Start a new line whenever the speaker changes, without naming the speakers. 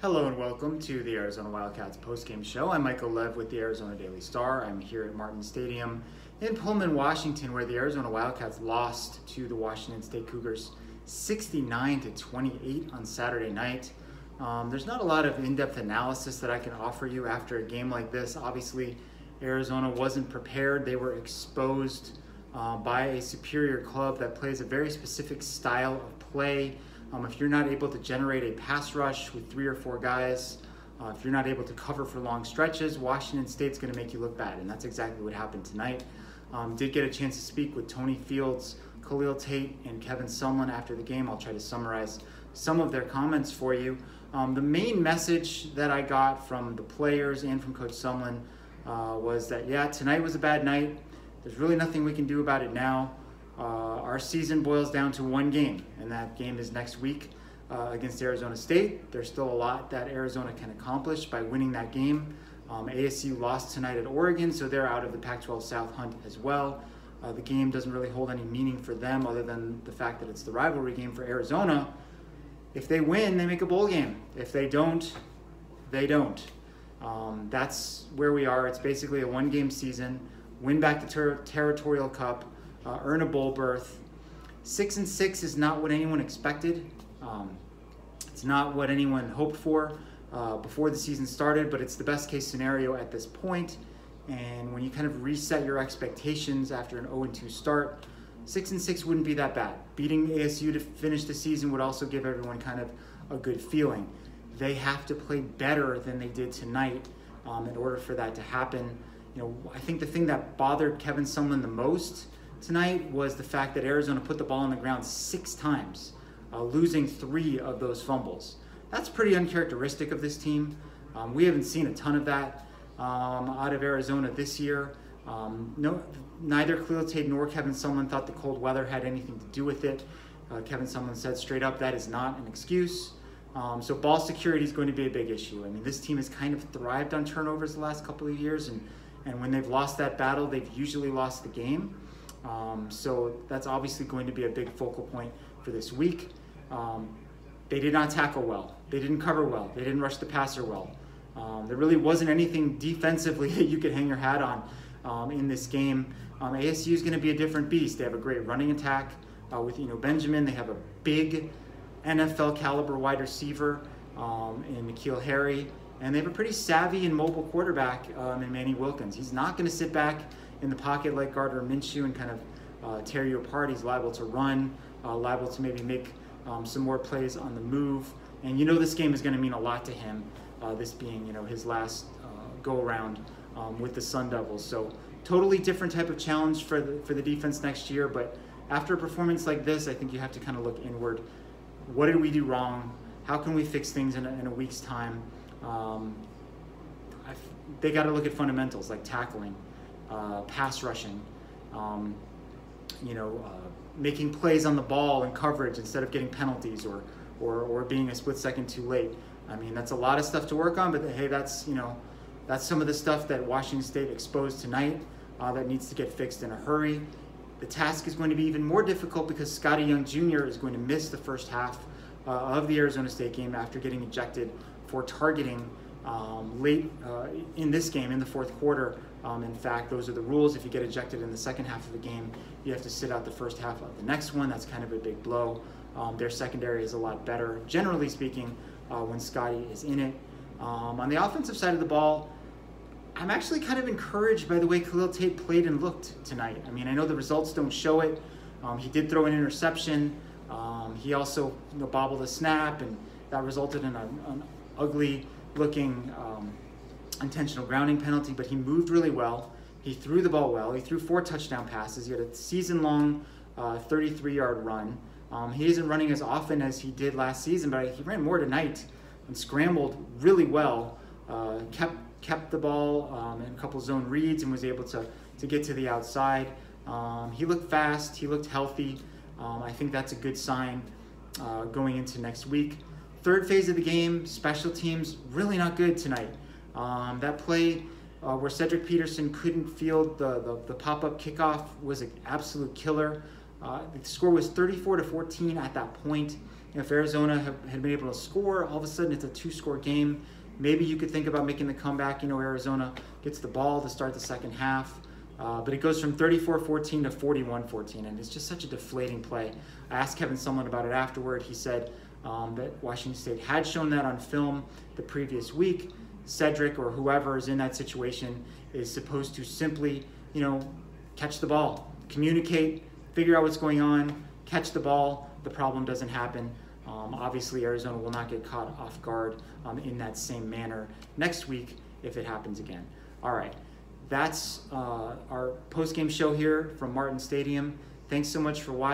Hello and welcome to the Arizona Wildcats postgame show. I'm Michael Lev with the Arizona Daily Star. I'm here at Martin Stadium in Pullman, Washington, where the Arizona Wildcats lost to the Washington State Cougars 69-28 on Saturday night. There's not a lot of in-depth analysis that I can offer you after a game like this. Obviously, Arizona wasn't prepared. They were exposed by a superior club that plays a very specific style of play. If you're not able to generate a pass rush with 3 or 4 guys, if you're not able to cover for long stretches, Washington State's going to make you look bad, and that's exactly what happened tonight. Did get a chance to speak with Tony Fields, Khalil Tate, and Kevin Sumlin after the game. I'll try to summarize some of their comments for you. The main message that I got from the players and from Coach Sumlin was that, yeah, tonight was a bad night. There's really nothing we can do about it now. Our season boils down to one game, and that game is next week against Arizona State. There's still a lot that Arizona can accomplish by winning that game. ASU lost tonight at Oregon, so they're out of the Pac-12 South hunt as well. The game doesn't really hold any meaning for them other than the fact that it's the rivalry game for Arizona. If they win, they make a bowl game. If they don't, they don't. That's where we are. It's basically a one-game season. Win back the Territorial Cup. Earn a bowl berth. 6-6 is not what anyone expected. It's not what anyone hoped for before the season started, but it's the best case scenario at this point. And when you kind of reset your expectations after an 0-2 start, 6-6 wouldn't be that bad. Beating ASU to finish the season would also give everyone kind of a good feeling. They have to play better than they did tonight in order for that to happen. You know, I think the thing that bothered Kevin Sumlin the most tonight was the fact that Arizona put the ball on the ground 6 times, losing 3 of those fumbles. That's pretty uncharacteristic of this team. We haven't seen a ton of that out of Arizona this year. Neither Khalil Tate nor Kevin Sumlin thought the cold weather had anything to do with it. Kevin Sumlin said straight up that is not an excuse. So ball security is going to be a big issue. I mean, this team has kind of thrived on turnovers the last couple of years, and when they've lost that battle, they've usually lost the game. So that's obviously going to be a big focal point for this week. They did not tackle well. They didn't cover well. They didn't rush the passer well. There really wasn't anything defensively that you could hang your hat on in this game. ASU is going to be a different beast. They have a great running attack with Benjamin. They have a big NFL caliber wide receiver in N'Keal Harry. And they have a pretty savvy and mobile quarterback in Manny Wilkins. He's not going to sit back in the pocket like Gardner Minshew and kind of tear you apart. He's liable to run, liable to maybe make some more plays on the move. And this game is going to mean a lot to him, this being his last go-around with the Sun Devils. So totally different type of challenge for the defense next year. But after a performance like this, I think you have to kind of look inward. What did we do wrong? How can we fix things in a week's time? They got to look at fundamentals like tackling, pass rushing, making plays on the ball and coverage instead of getting penalties or being a split second too late. I mean, that's a lot of stuff to work on, but hey, that's some of the stuff that Washington State exposed tonight that needs to get fixed in a hurry. The task is going to be even more difficult because Scotty Young Jr. is going to miss the first half of the Arizona State game after getting ejected for targeting late in this game, in the fourth quarter. In fact, those are the rules. If you get ejected in the second half of the game, you have to sit out the first half of the next one. That's kind of a big blow. Their secondary is a lot better, generally speaking, when Scotty is in it. On the offensive side of the ball, I'm actually kind of encouraged by the way Khalil Tate played and looked tonight. I mean, I know the results don't show it. He did throw an interception. He also bobbled a snap, and that resulted in an ugly-looking intentional grounding penalty, but he moved really well. He threw the ball well. He threw 4 touchdown passes. He had a season-long 33-yard run. He isn't running as often as he did last season, but he ran more tonight and scrambled really well, kept the ball in a couple zone reads and was able to get to the outside. He looked fast. He looked healthy. I think that's a good sign going into next week. Third phase of the game, special teams, really not good tonight. That play where Cedric Peterson couldn't field the pop-up kickoff was an absolute killer. The score was 34-14 at that point. If Arizona had been able to score, all of a sudden it's a 2-score game. Maybe you could think about making the comeback. Arizona gets the ball to start the second half. But it goes from 34-14 to 41-14, and it's just such a deflating play. I asked Kevin Sumlin about it afterward. He said that Washington State had shown that on film the previous week. Cedric or whoever is in that situation is supposed to simply, catch the ball, communicate, figure out what's going on, catch the ball. The problem doesn't happen. Obviously, Arizona will not get caught off guard in that same manner next week if it happens again. All right, that's our post-game show here from Martin Stadium. Thanks so much for watching.